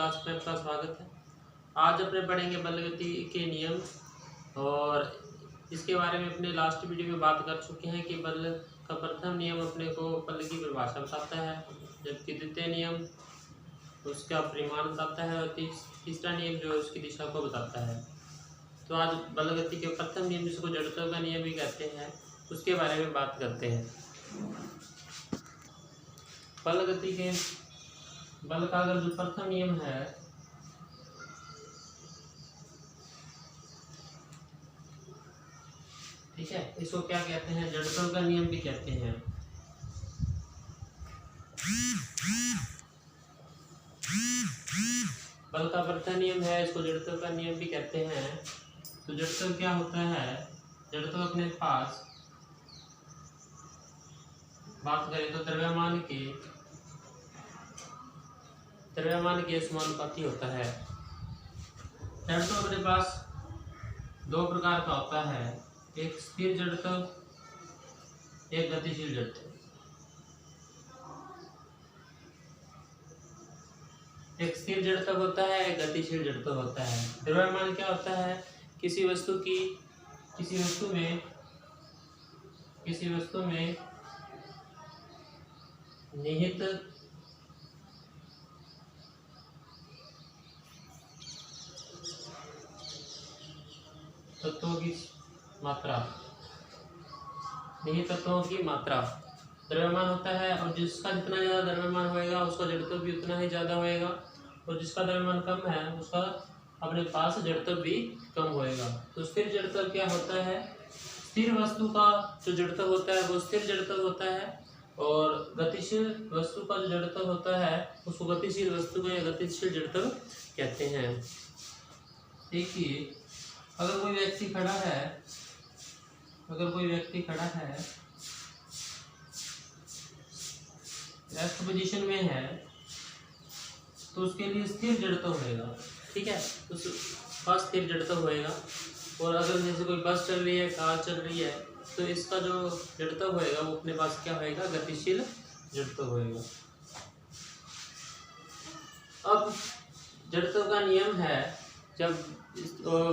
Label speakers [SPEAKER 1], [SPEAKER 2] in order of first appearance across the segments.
[SPEAKER 1] Class में आपका स्वागत है। आज अपने पढ़ेंगे बल गति के नियम और इसके बारे में अपने लास्ट वीडियो में बात कर चुके हैं कि बल का प्रथम नियम अपने को बल की परिभाषा बताता है, जबकि द्वितीय नियम उसका परिमाण बताता है और तीसरा नियम जो है उसकी दिशा को बताता है। तो आज बल गति के प्रथम नियम जिसको जड़त्व का नियम भी कहते हैं उसके बारे में बात करते हैं। बल गति के बल का अगर जो प्रथम नियम है ठीक है, इसको क्या कहते हैं? जड़त्व का नियम भी कहते हैं। बल का प्रथम नियम है, इसको जड़त्व का नियम भी कहते हैं। तो जड़त्व क्या होता है? जड़त्व अपने पास बात करें तो द्रव्यमान के समानुपाती होता है। जड़त्व अपने पास दो प्रकार का होता है, एक स्थिर जड़त्व, एक गतिशील जड़त्व। एक स्थिर जड़त्व होता है, एक गतिशील जड़त्व होता है। द्रव्यमान क्या होता है? किसी वस्तु में निहित तत्वों की मात्रा, निहित तत्वों की मात्रा द्रव्यमान होता है, और जिसका जितना ज़्यादा द्रव्यमान होएगा उसका जड़त्व भी उतना ही ज़्यादा होएगा, और जिसका द्रव्यमान कम है उसका अपने पास जड़त्व भी कम होएगा। तो स्थिर जड़त्व क्या होता है? स्थिर वस्तु का जो जड़त्व होता है वो स्थिर जड़त्व होता है, और गतिशील वस्तु का जो जड़त्व होता है उसको गतिशील वस्तु का या गतिशील जड़त्व कहते हैं। देखिए, अगर कोई व्यक्ति खड़ा है रेस्ट पोजीशन में है तो उसके लिए स्थिर जड़त्व होएगा। ठीक है, उस पास स्थिर जड़त्व होएगा। और अगर जैसे कोई बस चल रही है, कार चल रही है, तो इसका जो जड़त्व होएगा वो अपने पास क्या होएगा? गतिशील जड़त्व होएगा। अब जड़त्व का नियम है, जब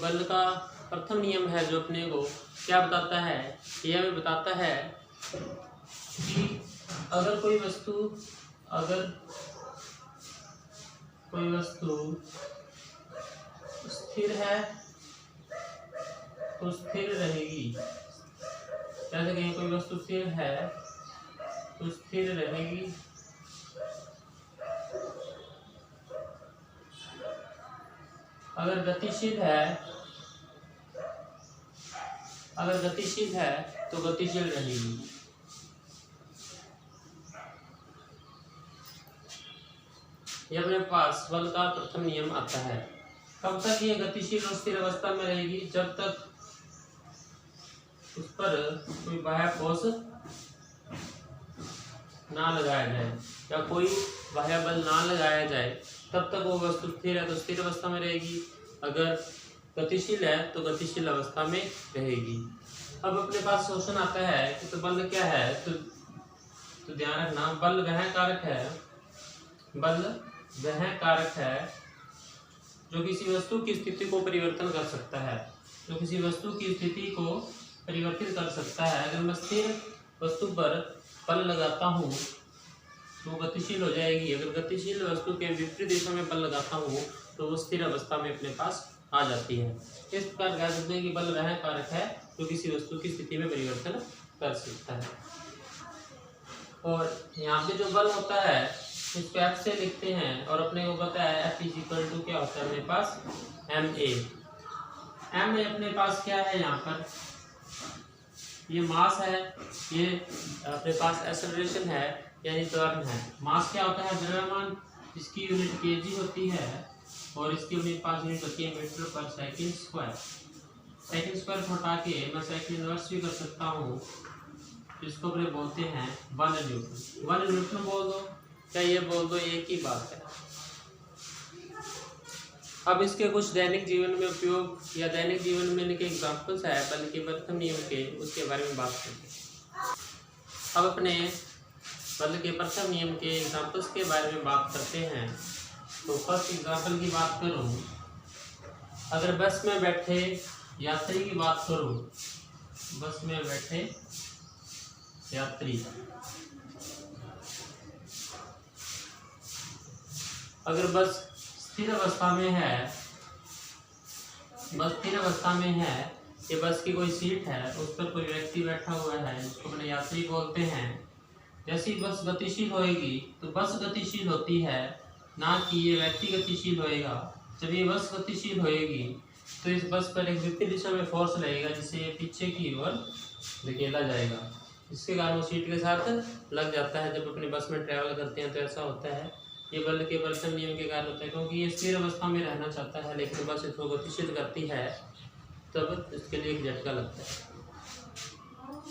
[SPEAKER 1] बल का प्रथम नियम है जो अपने को क्या बताता है? यह हमें बताता है कि अगर कोई वस्तु स्थिर है तो स्थिर रहेगी। जैसे कहीं कोई वस्तु स्थिर है तो स्थिर रहेगी, अगर गतिशील है तो गतिशील रहेगी। ये अपने पास बल का प्रथम नियम आता है। कब तक ये गतिशील और स्थिर अवस्था में रहेगी? जब तक उस पर कोई बाह्य फोर्स ना लगाया जाए या कोई बाह्य बल ना लगाया जाए, तब तक वो वस्तु स्थिर है तो स्थिर अवस्था में रहेगी, अगर गतिशील है तो गतिशील अवस्था में रहेगी। अब अपने पास क्वेश्चन आता है कि तो बल क्या है? तो ध्यान रखना, बल वह कारक है जो किसी वस्तु की स्थिति को परिवर्तन कर सकता है, अगर मैं स्थिर वस्तु पर बल लगाता हूँ तो वो गतिशील हो जाएगी, अगर गतिशील वस्तु के विपरीत दिशा में बल लगाता हूँ तो वो स्थिर अवस्था में अपने पास आ जाती है। इस प्रकार कह सकते हैं कि बल वह कारक है जो किसी वस्तु की स्थिति में परिवर्तन कर सकता है। और यहाँ पे जो बल होता है इसको F से लिखते हैं, और अपने को पता है F = क्या होता है अपने पास? ma। अपने पास क्या है? यहाँ पर ये मास है, ये अपने पास एक्सेलरेशन है यानी त्वरण है। मास क्या होता है? द्रव्यमान, इसकी यूनिट kg होती है और इसकी यूनिट 5 यूनिट होती है मीटर पर सेकंड स्क्वायर। सेकंड स्क्वायर को हटा के मैं सेकंड इनवर्स भी कर सकता हूँ, जिसको अपने बोलते हैं 1 न्यूटन बोल दो या ये बोल दो, एक ही बात है। अब इसके कुछ दैनिक जीवन में उपयोग या दैनिक जीवन में इनके एग्जाम्पल्स है बल के प्रथम नियम के, उसके बारे में बात करते हैं। अब अपने बल के प्रथम नियम के एग्जाम्पल्स के बारे में बात करते हैं। तो फर्स्ट एग्जाम्पल की बात करूं, अगर बस में बैठे यात्री की बात करूं, बस में बैठे यात्री, अगर बस स्थिर अवस्था में है, बस स्थिर अवस्था में है, ये बस की कोई सीट है, उस पर कोई व्यक्ति बैठा हुआ है जिसको अपने यात्री बोलते हैं। जैसे ही बस गतिशील होएगी तो बस गतिशील होती है, ना कि ये व्यक्ति गतिशील होएगा। जब ये बस गतिशील होएगी तो इस बस पर एक विपरीत दिशा में फोर्स लगेगा जिससे ये पीछे की ओर धकेला जाएगा, जिसके कारण वो सीट के साथ लग जाता है। जब अपनी बस में ट्रैवल करते हैं तो ऐसा होता है। ये बल के प्रथम नियम के कारण होता है, क्योंकि ये स्थिर अवस्था में रहना चाहता है लेकिन बस इसको गतिशील करती है, तब इसके लिए एक झटका लगता है।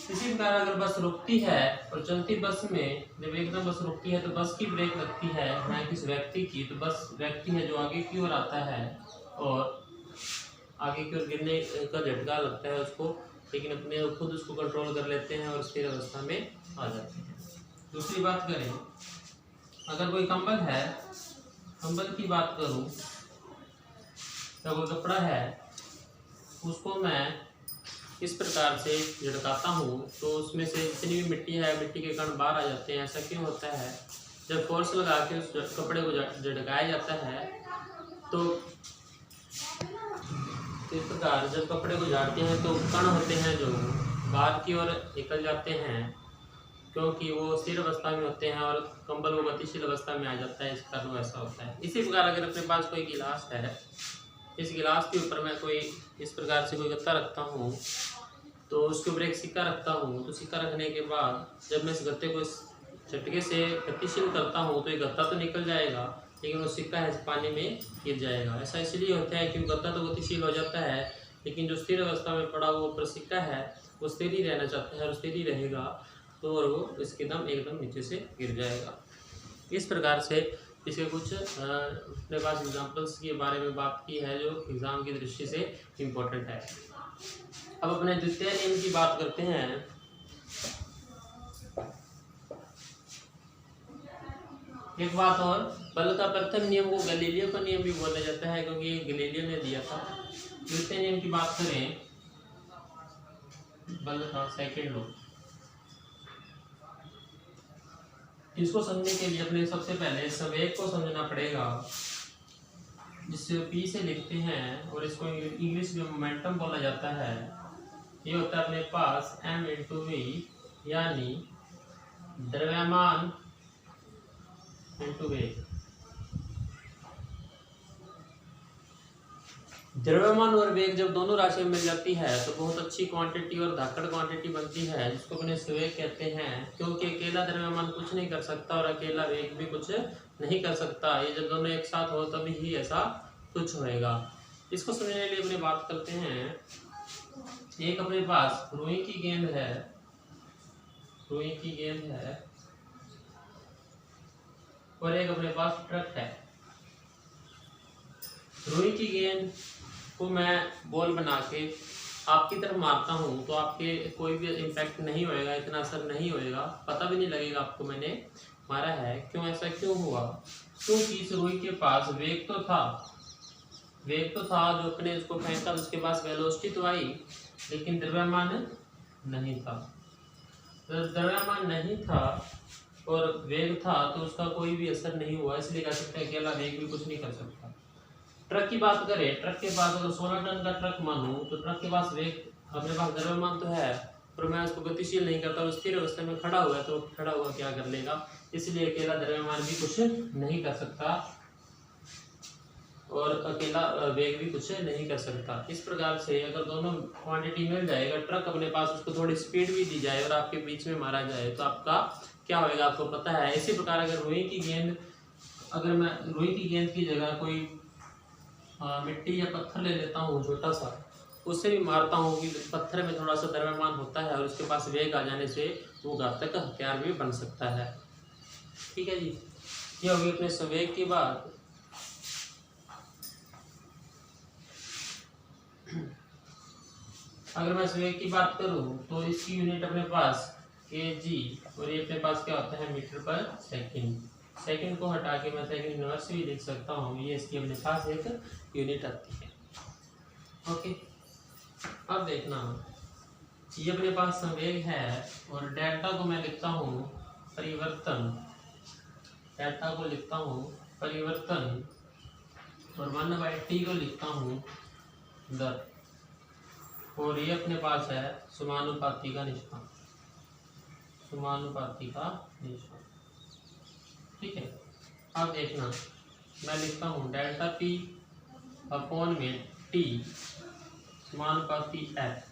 [SPEAKER 1] इसी प्रकार अगर बस रुकती है और चलती बस में जब एकदम बस रुकती है तो बस की ब्रेक लगती है, ना किस व्यक्ति की। तो बस व्यक्ति है जो आगे की ओर आता है और आगे की ओर गिरने का झटका लगता है उसको, लेकिन अपने खुद उसको कंट्रोल कर लेते हैं और स्थिर अवस्था में आ जाते हैं। दूसरी बात करें, अगर कोई कंबल है, कंबल की बात करूं, या कोई कपड़ा है, उसको मैं इस प्रकार से झटकाता हूँ तो उसमें से जितनी भी मिट्टी है, मिट्टी के कण बाहर आ जाते हैं। ऐसा क्यों होता है? जब फोर्स लगा के उस कपड़े को झटकाया जाता है तो इस प्रकार जब कपड़े को झाड़ते हैं तो कण होते हैं जो बाहर की ओर निकल जाते हैं, क्योंकि वो स्थिर अवस्था में होते हैं और कंबल वो गतिशील अवस्था में आ जाता है, इस कारण ऐसा होता है। इसी प्रकार अगर अपने पास कोई गिलास है, इस गिलास के ऊपर मैं कोई इस प्रकार से कोई गत्ता रखता हूँ तो उसके ऊपर एक सिक्का रखता हूँ, तो सिक्का रखने के बाद जब मैं इस गत्ते को झटके से गतिशील करता हूँ तो ये गत्ता तो निकल जाएगा, लेकिन वो सिक्का है पानी में गिर जाएगा। ऐसा इसलिए होता है क्योंकि गत्ता तो गतिशील हो जाता है, लेकिन जो स्थिर अवस्था में पड़ा वो ऊपर सिक्का है वो स्थिर ही रहना चाहता है और स्थिर ही रहेगा, तो और वो इसके दम एकदम नीचे से गिर जाएगा। इस प्रकार से इसके कुछ अपने पास एग्जाम्पल्स के बारे में बात की है जो एग्ज़ाम की दृष्टि से इम्पोर्टेंट है। अब अपने द्वितीय नियम की बात करते हैं। एक बात और, बल का प्रथम नियम को गैलीलियो का नियम भी बोला जाता है क्योंकि ये गैलीलियो ने दिया था। द्वितीय नियम की बात करें, बल का सेकंड लॉ, इसको समझने के लिए अपने सबसे पहले संवेग को समझना पड़ेगा, जिससे P से लिखते हैं और इसको इंग्लिश में मोमेंटम बोला जाता है। ये होता है अपने पास m × v, यानी द्रव्यमान × वेग। द्रव्यमान और वेग जब दोनों राशियां मिल जाती है तो बहुत अच्छी क्वांटिटी और धाकड़ क्वांटिटी बनती है, जिसको अपने संवेग कहते हैं। क्योंकि अकेला द्रव्यमान कुछ नहीं कर सकता और अकेला वेग भी कुछ नहीं कर सकता, ये जब दोनों एक साथ हो तभी ही ऐसा कुछ होएगा। इसको समझने के लिए अपने बात करते हैं। एक अपने पास रुई की गेंद है, रुई की गेंद है, और एक अपने पास ट्रक है। रुई की गेंद को मैं बॉल बना के आपकी तरफ मारता हूँ तो आपके कोई भी इम्पैक्ट नहीं होएगा, इतना असर नहीं होएगा, पता भी नहीं लगेगा आपको मैंने मारा है। क्यों? ऐसा क्यों हुआ? क्योंकि इस रुई के पास वेग तो था, वेग तो था, जो अपने उसको फेंका उसके पास वेलोसिटी तो आई, लेकिन द्रव्यमान नहीं था। तो द्रव्यमान नहीं था और वेग था तो उसका कोई भी असर नहीं हुआ, इसलिए कह सकते हैं अकेला वेग भी कुछ नहीं कर सकता। ट्रक की बात करें, ट्रक के पास अगर 16 टन का ट्रक मानूं तो ट्रक के पास वेग, अपने पास द्रव्यमान तो है पर मैं उसको गतिशील नहीं करता, स्थिर अवस्था में खड़ा हुआ है तो खड़ा हुआ क्या कर लेगा, इसलिए अकेला द्रव्यमान भी कुछ नहीं कर सकता और अकेला वेग भी कुछ नहीं कर सकता। इस प्रकार से अगर दोनों क्वांटिटी मिल जाए, अगर ट्रक अपने पास उसको थोड़ी स्पीड भी दी जाए और आपके बीच में मारा जाए तो आपका क्या होएगा आपको पता है। इसी प्रकार अगर रुई की गेंद, अगर मैं रुई की गेंद की जगह कोई मिट्टी या पत्थर ले लेता हूँ छोटा सा, उससे भी मारता हूँ कि पत्थर में थोड़ा सा द्रव्यमान होता है और उसके पास वेग आ जाने से वो घातक हथियार भी बन सकता है। ठीक है जी, ये होगी अपने संवेग की बात। अगर मैं संवेग की बात करूँ तो इसकी यूनिट अपने पास kg और ये अपने पास क्या होता है मीटर पर सेकंड। सेकंड को हटा के मैं सेकंड इनवर्स भी लिख सकता हूँ। ये इसकी अपने पास एक यूनिट आती है। ओके, अब देखना, ये अपने पास संवेग है और डेल्टा को मैं लिखता हूँ परिवर्तन, डेल्टा को लिखता हूँ परिवर्तन और 1/t को लिखता हूँ दर, और ये अपने पास है समानुपाती का निशान, समानुपाती का निशान। ठीक है, अब देखना, मैं लिखता हूँ डेल्टा पी अपॉन में टी समानुपाती एफ,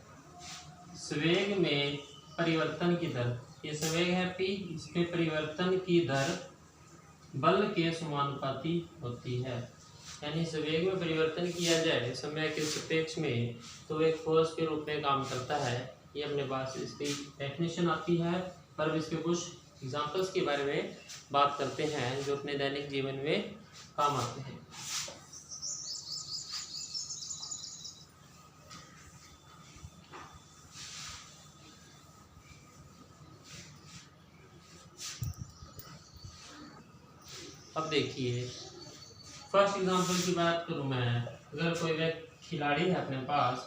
[SPEAKER 1] संवेग में परिवर्तन की दर, ये संवेग है p, इसके परिवर्तन की दर बल के समानुपाती होती है। यानी संवेग में परिवर्तन किया जाए समय के सापेक्ष में तो एक फोर्स के रूप में काम करता है। ये अपने पास इसकी डेफिनेशन आती है, पर इसके कुछ एग्जांपल्स के बारे में बात करते हैं जो अपने दैनिक जीवन में काम आते हैं। अब देखिए, फर्स्ट एग्जांपल की बात करूं मैं, अगर कोई व्यक्ति खिलाड़ी है अपने पास,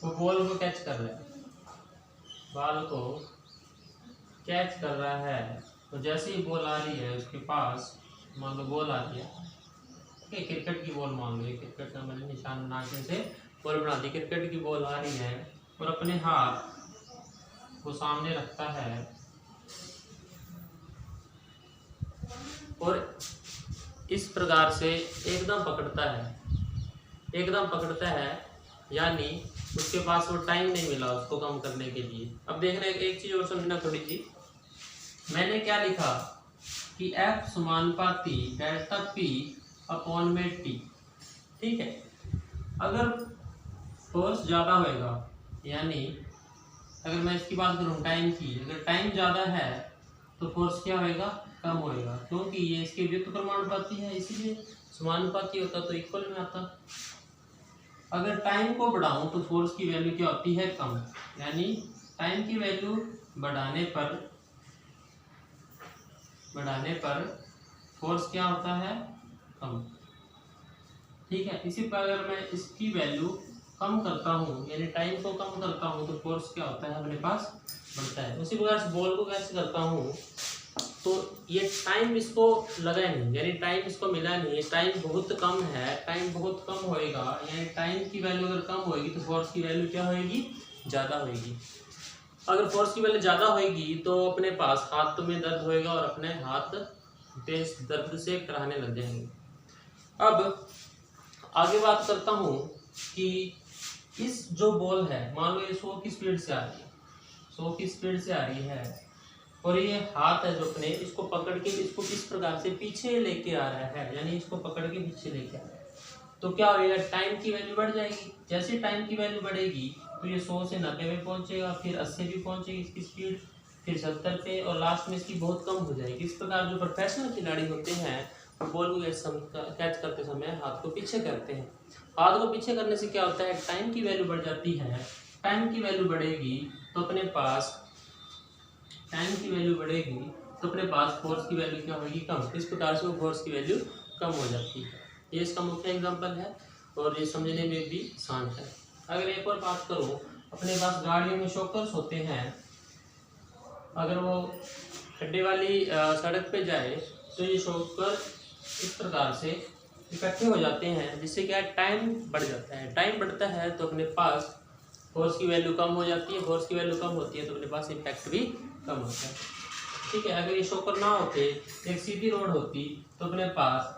[SPEAKER 1] वो बॉल को कैच कर रहा है, बॉल को कैच कर रहा है, तो जैसे ही बॉल आ रही है उसके पास, मान लो बॉल आ गया, ठीक है, क्रिकेट की बॉल मान लो, क्रिकेट का मैंने निशान बना के से बॉल बना दी, क्रिकेट की बॉल आ रही है और अपने हाथ को सामने रखता है और इस प्रकार से एकदम पकड़ता है, यानी उसके पास वो टाइम नहीं मिला उसको कम करने के लिए। अब देखना, एक चीज और समझना थोड़ी सी, मैंने क्या लिखा कि F समानुपाती डेल्टा P अपॉन में T। ठीक है, अगर फोर्स ज़्यादा होएगा, यानी अगर मैं इसकी बात करूँ टाइम की, अगर टाइम ज़्यादा है तो फोर्स क्या होएगा, कम होएगा, क्योंकि ये इसके व्युत्क्रमानुपाती है, इसीलिए समानुपाती होता तो इक्वल में आता। अगर टाइम को बढ़ाऊं तो फोर्स की वैल्यू क्या होती है, कम, यानी टाइम की वैल्यू बढ़ाने पर फोर्स क्या होता है, कम। ठीक है, इसी प्रकार अगर मैं इसकी वैल्यू कम करता हूँ, यानी टाइम को कम करता हूँ, तो फोर्स क्या होता है, अपने पास बढ़ता है। उसी प्रकार से बॉल को कैसे करता हूँ, तो ये टाइम इसको लगा नहीं, यानी टाइम इसको मिला नहीं, टाइम बहुत कम है, टाइम बहुत कम होएगा, यानी टाइम की वैल्यू अगर कम होएगी तो फोर्स की वैल्यू क्या होएगी, ज़्यादा होएगी। अगर फोर्स की वैल्यू ज़्यादा होएगी तो अपने पास हाथ में दर्द होएगा और अपने हाथ तेज दर्द से कराने लग जाएंगे। अब आगे बात करता हूँ कि इस जो बॉल है, मान लो ये 100 की स्पीड से आ रही है, 100 की स्पीड से आ रही है, और ये हाथ है जो अपने इसको पकड़ के इसको किस प्रकार से पीछे लेके आ रहा है, यानी इसको पकड़ के पीछे लेके आ रहा है, तो क्या होगा, टाइम की वैल्यू बढ़ जाएगी। जैसे टाइम की वैल्यू बढ़ेगी तो ये 100 से 90 में पहुंचेगा, फिर 80 भी पहुंचेगी इसकी स्पीड, फिर 70 पे, और लास्ट में इसकी बहुत कम हो जाएगी। इस प्रकार जो प्रोफेशनल खिलाड़ी होते हैं वो बॉल को कैच करते समय हाथ को पीछे करते हैं। हाथ को पीछे करने से क्या होता है, टाइम की वैल्यू बढ़ जाती है। टाइम की वैल्यू बढ़ेगी तो अपने पास फोर्स की वैल्यू क्या होगी, कम। इस प्रकार से वो फोर्स की वैल्यू कम हो जाती है। ये इसका मुख्य एग्जांपल है और ये समझने में भी आसान है। अगर एक और बात करूँ, अपने पास गाड़ियों में शॉकर्स होते हैं, अगर वो खड्डे वाली सड़क पे जाए तो ये शॉकर इस प्रकार से इकट्ठे हो जाते हैं, जिससे क्या टाइम बढ़ जाता है। टाइम बढ़ता है तो अपने पास फोर्स की वैल्यू कम हो जाती है, फोर्स की वैल्यू कम होती है तो अपने पास इम्पैक्ट भी कम होता है। ठीक है, अगर ये शॉकर ना होते, एक सीधी रोड होती, तो अपने पास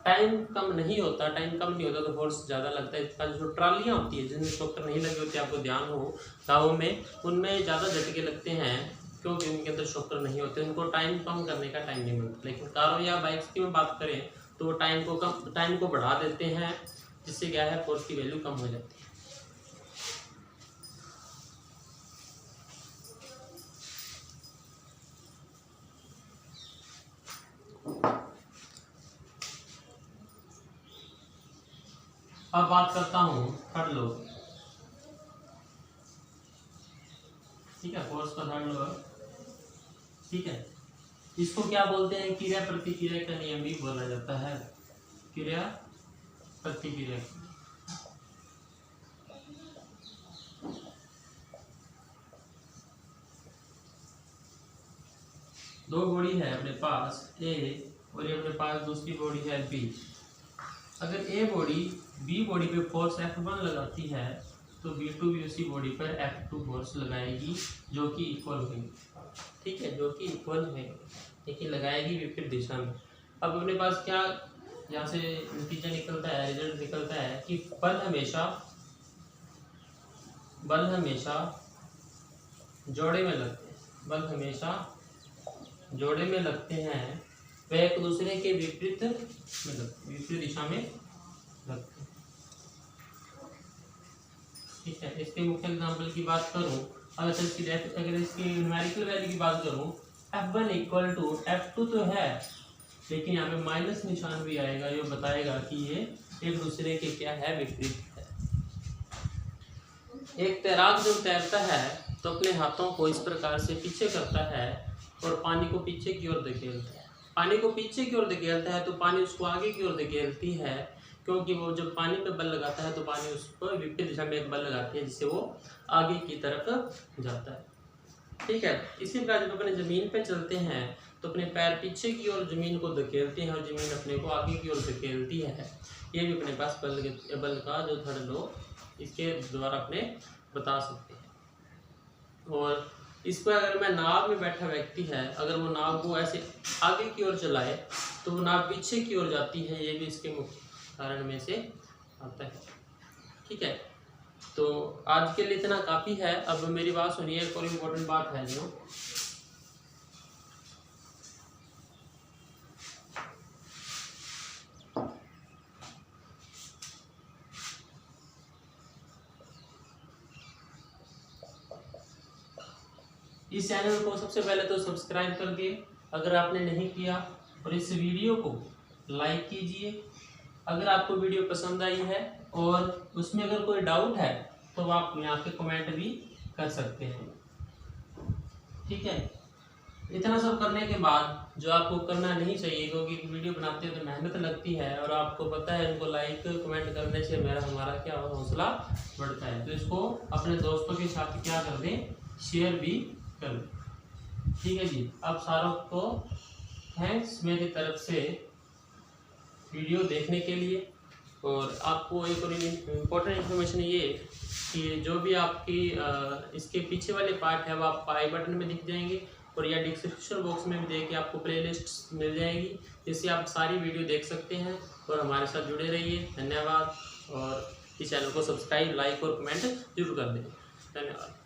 [SPEAKER 1] टाइम कम नहीं होता तो फोर्स ज़्यादा लगता है। इसका जो ट्रालियाँ होती है जिनमें शॉकर नहीं लगे होते, आपको ध्यान हो गाँवों में, उनमें ज़्यादा झटके लगते हैं क्योंकि उनके अंदर शॉकर नहीं होते, उनको टाइम कम करने का टाइम नहीं मिलता। लेकिन कारों या बाइक्स की में बात करें तो वो टाइम को बढ़ा देते हैं, जिससे क्या है, फोर्स की वैल्यू कम हो जाती है। अब बात करता हूँ थर्ड लॉ। ठीक है, फोर्स का थर्ड लॉ ठीक है, इसको क्या बोलते हैं, क्रिया प्रतिक्रिया का नियम भी बोला जाता है, क्रिया प्रतिक्रिया। दो बॉडी है अपने पास ए और ये अपने पास दूसरी बॉडी है बी। अगर ए बॉडी बी बॉडी पे फोर्स F1 लगाती है तो B2 भी उसी बॉडी पर F2 फोर्स लगाएगी जो कि इक्वल होगी। ठीक है, जो कि इक्वल है, लेकिन लगाएगी विपरीत दिशा में। अब अपने पास क्या यहाँ से नतीजा निकलता है, रिजल्ट निकलता है कि बल हमेशा जोड़े में लगते हैं, बल हमेशा जोड़े में लगते हैं, वे एक दूसरे के विपरीत दिशा में लगते हैं। ठीक है, इसके मुख्य एग्जाम्पल की बात करूं, अगर इसकी न्यूमेरिकल वैल्यू की बात करूं, F1 इक्वल टू F2 तो है, लेकिन यहाँ पे माइनस निशान भी आएगा, ये बताएगा कि ये एक दूसरे के क्या है, विपरीत है। एक तैराक जब तैरता है तो अपने हाथों को इस प्रकार से पीछे करता है और पानी को पीछे की ओर धकेलता है। पानी को पीछे की ओर धकेलता है तो पानी उसको आगे की ओर धकेलती है, क्योंकि वो जब पानी पे बल लगाता है तो पानी उस पर विपरीत दिशा में एक बल लगाती है, जिससे वो आगे की तरफ जाता है। ठीक है, इसी प्रकार जब अपने ज़मीन पे चलते हैं तो अपने पैर पीछे की ओर ज़मीन को धकेलते हैं और ज़मीन अपने को आगे की ओर धकेलती है। ये भी अपने पास बल का जो थर्ड लॉ इसके द्वारा अपने बता सकते हैं। और इसको अगर मैं नाव में बैठा व्यक्ति है, अगर वो नाव को ऐसे आगे की ओर चलाए तो वो नाव पीछे की ओर जाती है, ये भी इसके मुख्य कारण में से आता है। ठीक है, तो आज के लिए इतना काफ़ी है। अब मेरी बात सुनिए, एक और इम्पोर्टेंट बात है जो इस चैनल को सबसे पहले तो सब्सक्राइब कर दिए अगर आपने नहीं किया, और इस वीडियो को लाइक कीजिए अगर आपको वीडियो पसंद आई है, और उसमें अगर कोई डाउट है तो आप यहाँ पे कमेंट भी कर सकते हैं। ठीक है, इतना सब करने के बाद जो आपको करना नहीं चाहिए, क्योंकि वीडियो बनाते हैं तो मेहनत लगती है और आपको पता है इनको लाइक कमेंट करने से हमारा क्या हौसला बढ़ता है, तो इसको अपने दोस्तों के साथ क्या कर दें, शेयर भी कर दें। ठीक है जी, आप सारों को थैंक्स मेरी तरफ से वीडियो देखने के लिए। और आपको एक और इम्पोर्टेंट इन्फॉर्मेशन ये कि जो भी आपकी इसके पीछे वाले पार्ट है वो आपको आई बटन में दिख जाएंगे, और या डिस्क्रिप्शन बॉक्स में भी देके आपको प्लेलिस्ट मिल जाएगी, जिससे आप सारी वीडियो देख सकते हैं। और हमारे साथ जुड़े रहिए। धन्यवाद, और इस चैनल को सब्सक्राइब, लाइक और कमेंट जरूर कर दें। धन्यवाद।